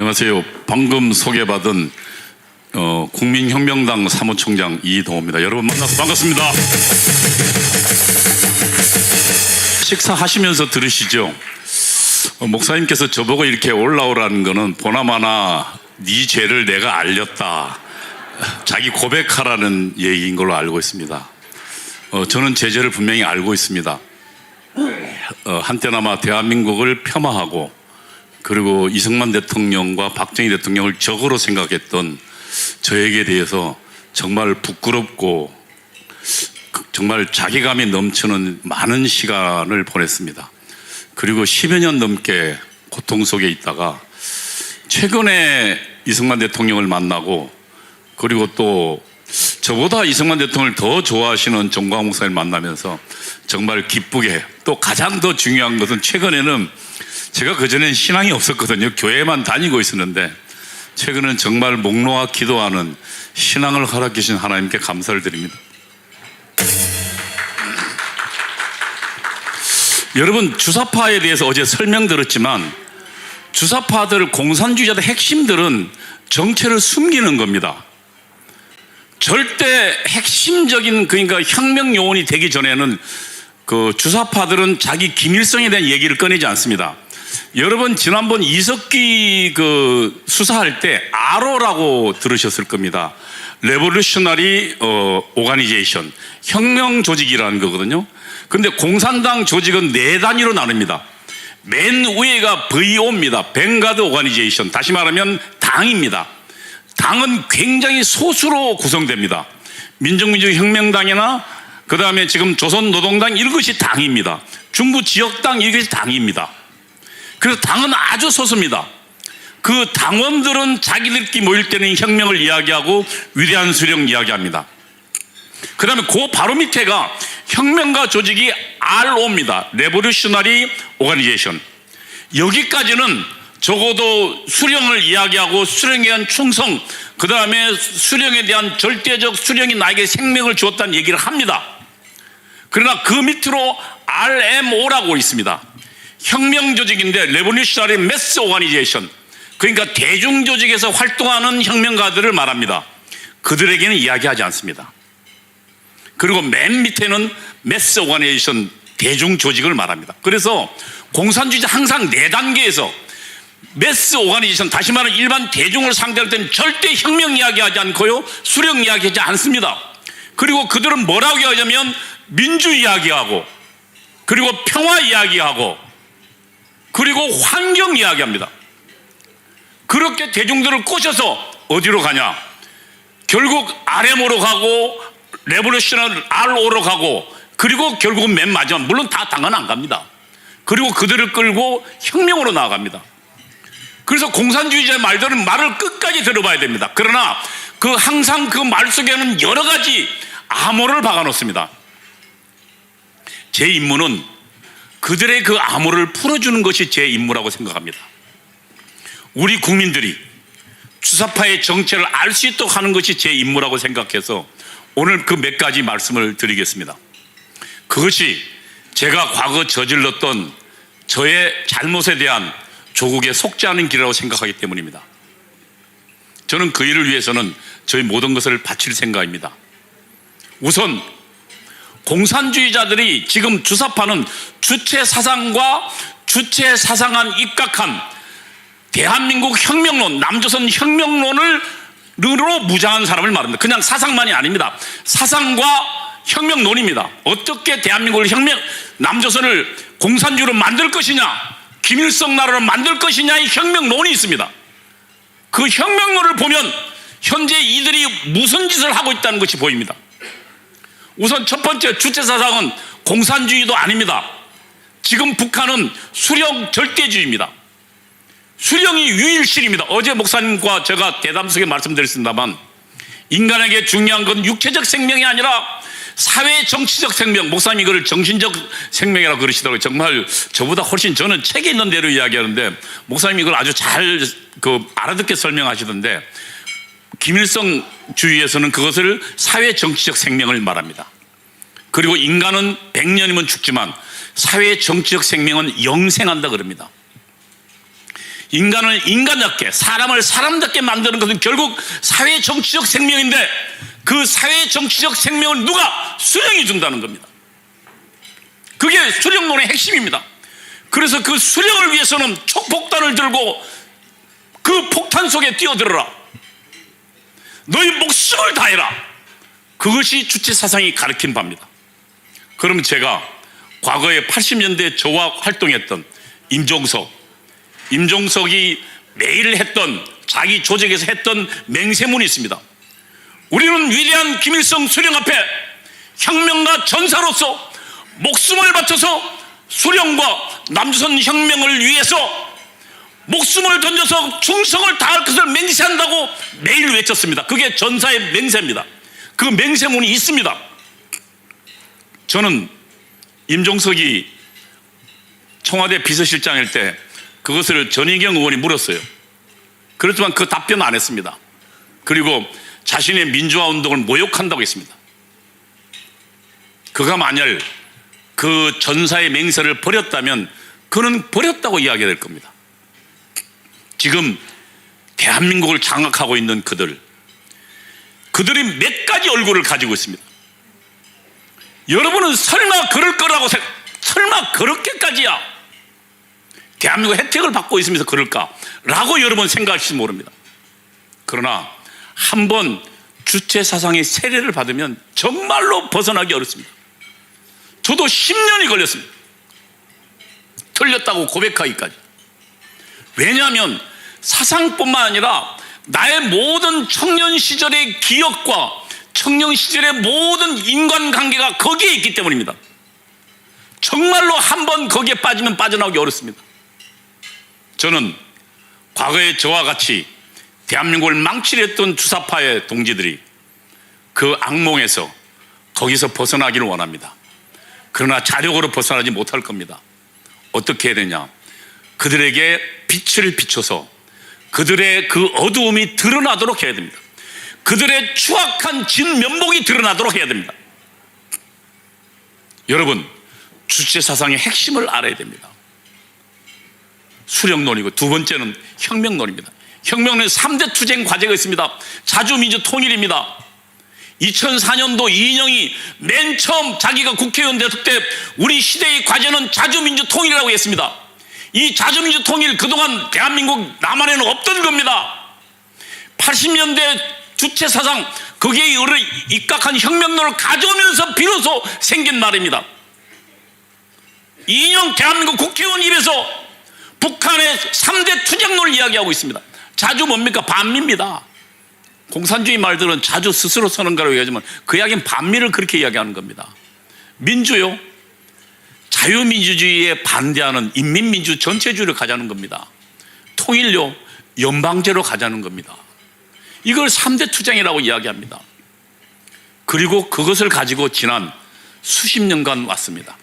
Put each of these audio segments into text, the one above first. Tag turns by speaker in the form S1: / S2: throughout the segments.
S1: 안녕하세요. 방금 소개받은 국민혁명당 사무총장 이동호입니다. 여러분 만나서 반갑습니다. 식사하시면서 들으시죠? 목사님께서 저보고 이렇게 올라오라는 거는 보나마나 네 죄를 내가 알렸다, 자기 고백하라는 얘기인 걸로 알고 있습니다. 저는 제 죄를 분명히 알고 있습니다. 한때나마 대한민국을 폄하하고 그리고 이승만 대통령과 박정희 대통령을 적으로 생각했던 저에게 대해서 정말 부끄럽고 정말 자괴감이 넘치는 많은 시간을 보냈습니다. 그리고 10여 년 넘게 고통 속에 있다가 최근에 이승만 대통령을 만나고, 그리고 또 저보다 이승만 대통령을 더 좋아하시는 정광훈 목사님을 만나면서 정말 기쁘게, 또 가장 더 중요한 것은 최근에는 제가 그전엔 신앙이 없었거든요. 교회만 다니고 있었는데 최근은 정말 목 놓아 기도하는 신앙을 허락해 주신 하나님께 감사를 드립니다. 여러분, 주사파에 대해서 어제 설명드렸지만 주사파들, 공산주의자들 핵심들은 정체를 숨기는 겁니다. 절대 핵심적인, 그러니까 혁명 요원이 되기 전에는 그 주사파들은 자기 김일성에 대한 얘기를 꺼내지 않습니다. 여러분, 지난번 이석기 그 수사할 때 RO라고 들으셨을 겁니다. 레볼루셔너리 오가니제이션, 혁명 조직이라는 거거든요. 근데 공산당 조직은 4단위로 나눕니다. 맨 위에가 VO입니다. 벵가드 오가니제이션. 다시 말하면 당입니다. 당은 굉장히 소수로 구성됩니다. 민족민주혁명당이나 그 다음에 지금 조선노동당, 이것이 당입니다. 중부 지역당, 이것이 당입니다. 그래서 당은 아주 소수입니다. 그 당원들은 자기들끼리 모일 때는 혁명을 이야기하고 위대한 수령 이야기합니다. 그 다음에 그 바로 밑에가 혁명가 조직이 RO입니다. 레볼루셔너리 오가니제이션. 여기까지는 적어도 수령을 이야기하고 수령에 대한 충성, 그 다음에 수령에 대한 절대적, 수령이 나에게 생명을 주었다는 얘기를 합니다. 그러나 그 밑으로 RMO라고 있습니다. 혁명 조직인데 레볼루셔너리 매스 오가니제이션, 그러니까 대중 조직에서 활동하는 혁명가들을 말합니다. 그들에게는 이야기하지 않습니다. 그리고 맨 밑에는 매스 오가니제이션, 대중 조직을 말합니다. 그래서 공산주의자 항상 4단계에서 매스 오가니제이션, 다시 말하면 일반 대중을 상대할 때는 절대 혁명 이야기하지 않고요, 수령 이야기하지 않습니다. 그리고 그들은 뭐라고 이야기하냐면 민주 이야기하고, 그리고 평화 이야기하고, 그리고 환경 이야기합니다. 그렇게 대중들을 꼬셔서 어디로 가냐? 결국 RMO로 가고 레볼루셔널 RO로 가고, 그리고 결국은 맨 마지막, 물론 다 당은 안 갑니다. 그리고 그들을 끌고 혁명으로 나아갑니다. 그래서 공산주의자의 말들은 말을 끝까지 들어봐야 됩니다. 그러나 그 항상 그 말 속에는 여러 가지 암호를 박아놓습니다. 제 임무는 그들의 그 암호를 풀어주는 것이 제 임무라고 생각합니다. 우리 국민들이 주사파의 정체를 알 수 있도록 하는 것이 제 임무라고 생각해서 오늘 그 몇 가지 말씀을 드리겠습니다. 그것이 제가 과거 저질렀던 저의 잘못에 대한 조국에 속지 않은 길이라고 생각하기 때문입니다. 저는 그 일을 위해서는 저희 모든 것을 바칠 생각입니다. 우선 공산주의자들이 지금 주사파는 주체 사상과 주체 사상안 입각한 대한민국 혁명론, 남조선 혁명론을 로 무장한 사람을 말합니다. 그냥 사상만이 아닙니다. 사상과 혁명론입니다. 어떻게 대한민국을 남조선을 공산주의로 만들 것이냐, 김일성 나라로 만들 것이냐의 혁명론이 있습니다. 그 혁명론을 보면 현재 이들이 무슨 짓을 하고 있다는 것이 보입니다. 우선 첫 번째, 주체 사상은 공산주의도 아닙니다. 지금 북한은 수령 절대주의입니다. 수령이 유일실입니다. 어제 목사님과 제가 대담 속에 말씀드렸습니다만, 인간에게 중요한 건 육체적 생명이 아니라 사회 정치적 생명, 목사님이 이걸 정신적 생명이라고 그러시더라고요. 정말 저보다 훨씬, 저는 책에 있는 대로 이야기하는데 목사님이 이걸 아주 잘 알아듣게 설명하시던데, 김일성 주의에서는 그것을 사회 정치적 생명을 말합니다. 그리고 인간은 100년이면 죽지만 사회 정치적 생명은 영생한다 그럽니다. 인간을 인간답게, 사람을 사람답게 만드는 것은 결국 사회 정치적 생명인데, 그 사회 정치적 생명을 누가? 수령이 준다는 겁니다. 그게 수령론의 핵심입니다. 그래서 그 수령을 위해서는 촉폭탄을 들고 그 폭탄 속에 뛰어들어라. 너희 목숨을 다해라. 그것이 주체사상이 가르친 바입니다. 그러면 제가 과거에 80년대 저와 활동했던 임종석이 매일 했던, 자기 조직에서 했던 맹세문이 있습니다. 우리는 위대한 김일성 수령 앞에 혁명가 전사로서 목숨을 바쳐서 수령과 남조선 혁명을 위해서 목숨을 던져서 충성을 다할 것을 맹세한다고 매일 외쳤습니다. 그게 전사의 맹세입니다. 그 맹세문이 있습니다. 저는 임종석이 청와대 비서실장일 때 그것을 전희경 의원이 물었어요. 그렇지만 그 답변은 안 했습니다. 그리고 자신의 민주화 운동을 모욕한다고 했습니다. 그가 만약 그 전사의 맹세를 버렸다면 그는 버렸다고 이야기해야 될 겁니다. 지금 대한민국을 장악하고 있는 그들이 몇 가지 얼굴을 가지고 있습니다. 여러분은 설마 그럴 거라고 설마 그렇게까지야 대한민국 혜택을 받고 있으면서 그럴까라고 여러분 생각할지 모릅니다. 그러나 한번 주체 사상의 세례를 받으면 정말로 벗어나기 어렵습니다. 저도 10년이 걸렸습니다. 틀렸다고 고백하기까지. 왜냐하면 사상뿐만 아니라 나의 모든 청년 시절의 기억과 청년 시절의 모든 인간관계가 거기에 있기 때문입니다. 정말로 한번 거기에 빠지면 빠져나오기 어렵습니다. 저는 과거에 저와 같이 대한민국을 망치려 했던 주사파의 동지들이 그 악몽에서 거기서 벗어나기를 원합니다. 그러나 자력으로 벗어나지 못할 겁니다. 어떻게 해야 되냐? 그들에게 빛을 비춰서 그들의 그 어두움이 드러나도록 해야 됩니다. 그들의 추악한 진면목이 드러나도록 해야 됩니다. 여러분, 주체사상의 핵심을 알아야 됩니다. 수령론이고 두 번째는 혁명론입니다. 혁명론에 3대 투쟁 과제가 있습니다. 자주민주 통일입니다. 2004년도 이인영이 맨 처음 자기가 국회의원 됐을 때 우리 시대의 과제는 자주민주 통일이라고 했습니다. 이 자주민주 통일 그동안 대한민국 남한에는 없던 겁니다. 80년대 주체사상 거기에 입각한 혁명론을 가져오면서 비로소 생긴 말입니다. 이인영 대한민국 국회의원 입에서 북한의 3대 투쟁론을 이야기하고 있습니다. 자주 뭡니까? 반미입니다. 공산주의 말들은 자주 스스로 서는 거라고 얘기하지만 그 이야기는 반미를 그렇게 이야기하는 겁니다. 민주요, 자유민주주의에 반대하는 인민민주 전체주의를 가자는 겁니다. 통일요, 연방제로 가자는 겁니다. 이걸 3대 투쟁이라고 이야기합니다. 그리고 그것을 가지고 지난 수십 년간 왔습니다.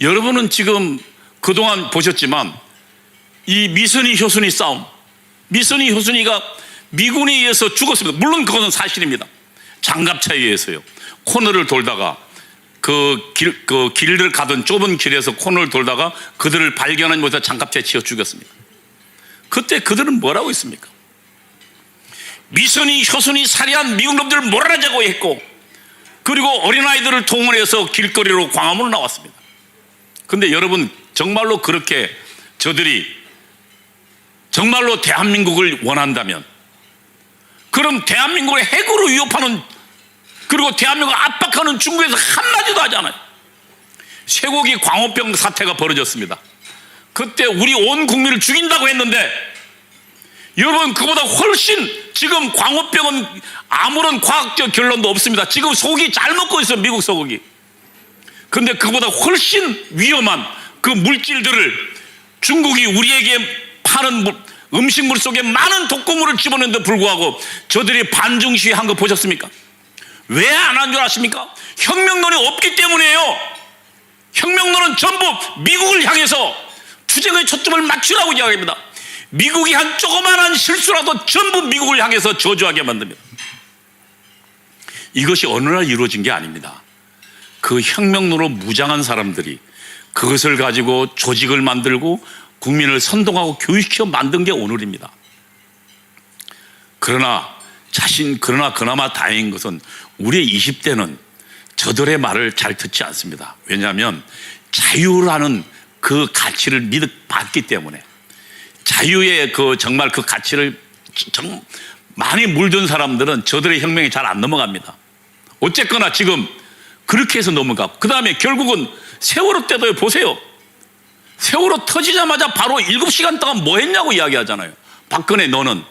S1: 여러분은 지금 그동안 보셨지만 이 미선희 효순이 싸움, 미선희 효순이가 미군에 의해서 죽었습니다. 물론 그것은 사실입니다. 장갑차에 의해서요. 코너를 돌다가 길을 가던 좁은 길에서 코너를 돌다가 그들을 발견하지 못해 장갑차에 치여 죽였습니다. 그때 그들은 뭐라고 했습니까? 미선희 효순이 살해한 미국 놈들을 몰아내자고 했고, 그리고 어린아이들을 동원해서 길거리로 광화문으로 나왔습니다. 근데 여러분, 정말로 그렇게 저들이 정말로 대한민국을 원한다면, 그럼 대한민국을 핵으로 위협하는, 그리고 대한민국을 압박하는 중국에서 한마디도 하지 않아요. 쇠고기 광우병 사태가 벌어졌습니다. 그때 우리 온 국민을 죽인다고 했는데, 여러분, 그보다 훨씬 지금 광우병은 아무런 과학적 결론도 없습니다. 지금 소고기 잘 먹고 있어요, 미국 소고기. 근데 그보다 훨씬 위험한 그 물질들을 중국이 우리에게 파는 음식물 속에 많은 독극물을 집어넣는데 불구하고 저들이 반중 시위한 거 보셨습니까? 왜 안 한 줄 아십니까? 혁명론이 없기 때문이에요. 혁명론은 전부 미국을 향해서 투쟁의 초점을 맞추라고 이야기합니다. 미국이 한 조그마한 실수라도 전부 미국을 향해서 저주하게 만듭니다. 이것이 어느 날 이루어진 게 아닙니다. 그 혁명론으로 무장한 사람들이 그것을 가지고 조직을 만들고 국민을 선동하고 교육시켜 만든 게 오늘입니다. 그러나 그나마 다행인 것은 우리 20대는 저들의 말을 잘 듣지 않습니다. 왜냐하면 자유라는 그 가치를 받기 때문에, 자유의 정말 그 가치를 많이 물든 사람들은 저들의 혁명에 잘 안 넘어갑니다. 어쨌거나 지금 그렇게 해서 넘어가고, 그 다음에 결국은 세월호 때도 보세요. 세월호 터지자마자 바로 7시간 동안 뭐 했냐고 이야기하잖아요. 박근혜 너는.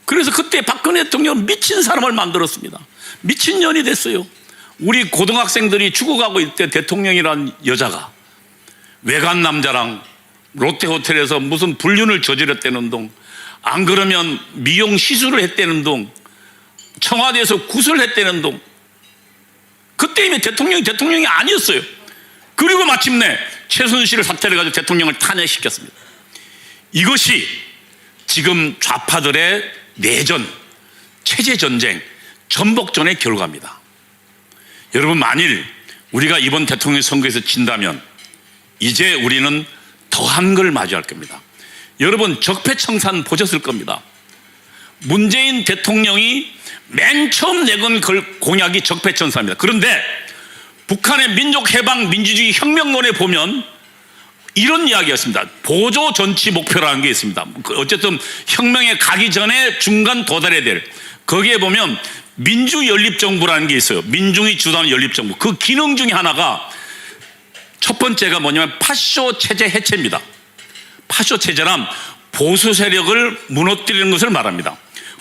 S1: 그래서 그때 박근혜 대통령은 미친 사람을 만들었습니다. 미친년이 됐어요. 우리 고등학생들이 죽어가고 있을 때 대통령이란 여자가 외간 남자랑 롯데호텔에서 무슨 불륜을 저질렀다는 동, 안 그러면 미용 시술을 했다는 동, 청와대에서 구설했다는 동, 그때 이미 대통령이 아니었어요. 그리고 마침내 최순실을 사퇴를 가지고 대통령을 탄핵시켰습니다. 이것이 지금 좌파들의 내전, 체제전쟁, 전복전의 결과입니다. 여러분, 만일 우리가 이번 대통령 선거에서 진다면 이제 우리는 더한 걸 마주할 겁니다. 여러분, 적폐청산 보셨을 겁니다. 문재인 대통령이 맨 처음 내건 공약이 적폐청산입니다. 그런데 북한의 민족해방 민주주의 혁명론에 보면 이런 이야기였습니다. 보조 전치 목표라는 게 있습니다. 어쨌든 혁명에 가기 전에 중간 도달해야 될, 거기에 보면 민주연립정부라는 게 있어요. 민중이 주도하는 연립정부. 그 기능 중에 하나가 첫 번째가 뭐냐면 파쇼 체제 해체입니다. 파쇼 체제란 보수 세력을 무너뜨리는 것을 말합니다.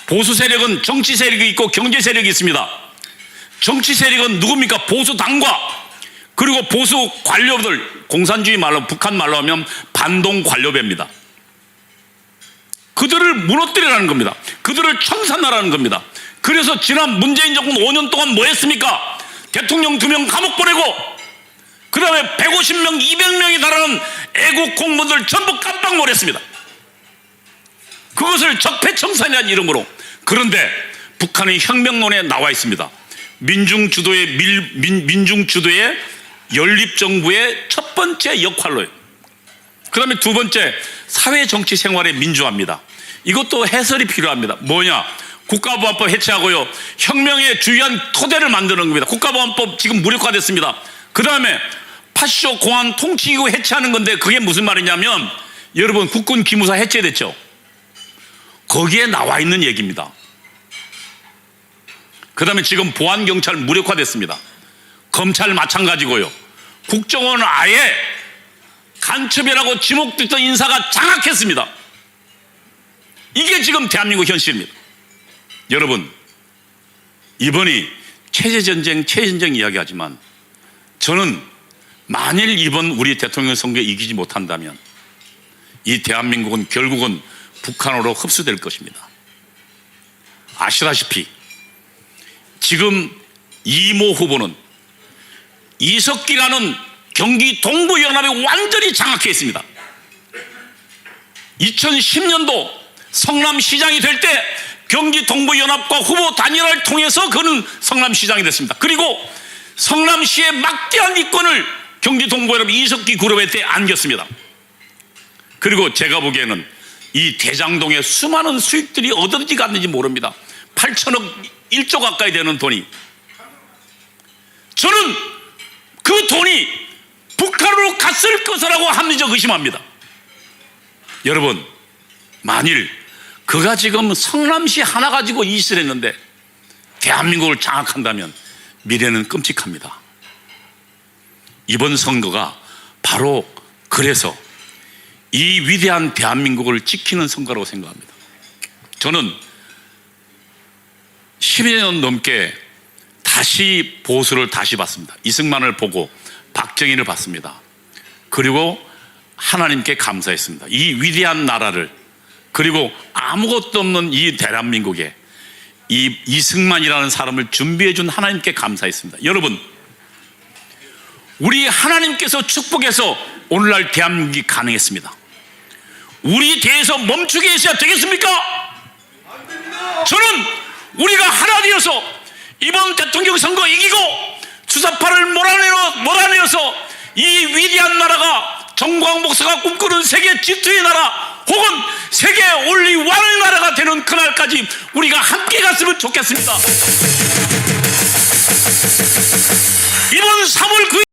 S1: 보수 세력은 정치 세력이 있고 경제 세력이 있습니다. 정치 세력은 누굽니까? 보수 당과, 그리고 보수 관료들, 공산주의 말로, 북한 말로 하면 반동 관료배입니다. 그들을 무너뜨리라는 겁니다. 그들을 청산하라는 겁니다. 그래서 지난 문재인 정권 5년 동안 뭐 했습니까? 대통령 2명 감옥 보내고, 그 다음에 150명, 200명이 달하는 애국 공무원들 전부 깜빡몰했습니다. 그것을 적폐청산이라는 이름으로. 그런데 북한의 혁명론에 나와 있습니다. 민중 주도의 연립정부의 첫 번째 역할로요. 그 다음에 두 번째, 사회정치 생활의 민주화입니다. 이것도 해설이 필요합니다. 뭐냐? 국가보안법 해체하고요, 혁명의 주요한 토대를 만드는 겁니다. 국가보안법 지금 무력화됐습니다. 그 다음에 파쇼 공안 통치기구 해체하는 건데, 그게 무슨 말이냐면, 여러분, 국군 기무사 해체됐죠? 거기에 나와 있는 얘기입니다. 그 다음에 지금 보안경찰 무력화됐습니다. 검찰 마찬가지고요. 국정원은 아예 간첩이라고 지목됐던 인사가 장악했습니다. 이게 지금 대한민국 현실입니다. 여러분, 이번이 체제전쟁 이야기하지만, 저는 만일 이번 우리 대통령 선거에 이기지 못한다면 이 대한민국은 결국은 북한으로 흡수될 것입니다. 아시다시피 지금 이모 후보는 이석기라는 경기 동부연합에 완전히 장악해 있습니다. 2010년도 성남시장이 될 때 경기 동부연합과 후보 단일화를 통해서 그는 성남시장이 됐습니다. 그리고 성남시의 막대한 이권을 경기 동부연합 이석기 그룹에 안겼습니다. 그리고 제가 보기에는 이 대장동의 수많은 수익들이 어디까지 갔는지 모릅니다. 8천억 1조 가까이 되는 돈이. 저는 그 돈이 북한으로 갔을 것이라고 합리적 의심합니다. 여러분, 만일 그가 지금 성남시 하나 가지고 이 짓을 했는데 대한민국을 장악한다면 미래는 끔찍합니다. 이번 선거가 바로 그래서 이 위대한 대한민국을 지키는 선거라고 생각합니다. 저는 12년 넘게 다시 보수를 다시 봤습니다. 이승만을 보고 박정희를 봤습니다. 그리고 하나님께 감사했습니다. 이 위대한 나라를, 그리고 아무것도 없는 이 대한민국에 이 이승만이라는 사람을 준비해 준 하나님께 감사했습니다. 여러분, 우리 하나님께서 축복해서 오늘날 대한민국이 가능했습니다. 우리 대에서 멈추게 해서야 되겠습니까? 저는 우리가 하나 되어서 이번 대통령 선거 이기고 주사파를 몰아내어서 이 위대한 나라가 정광 목사가 꿈꾸는 세계 G2의 나라 혹은 세계 올리원의 나라가 되는 그날까지 우리가 함께 갔으면 좋겠습니다.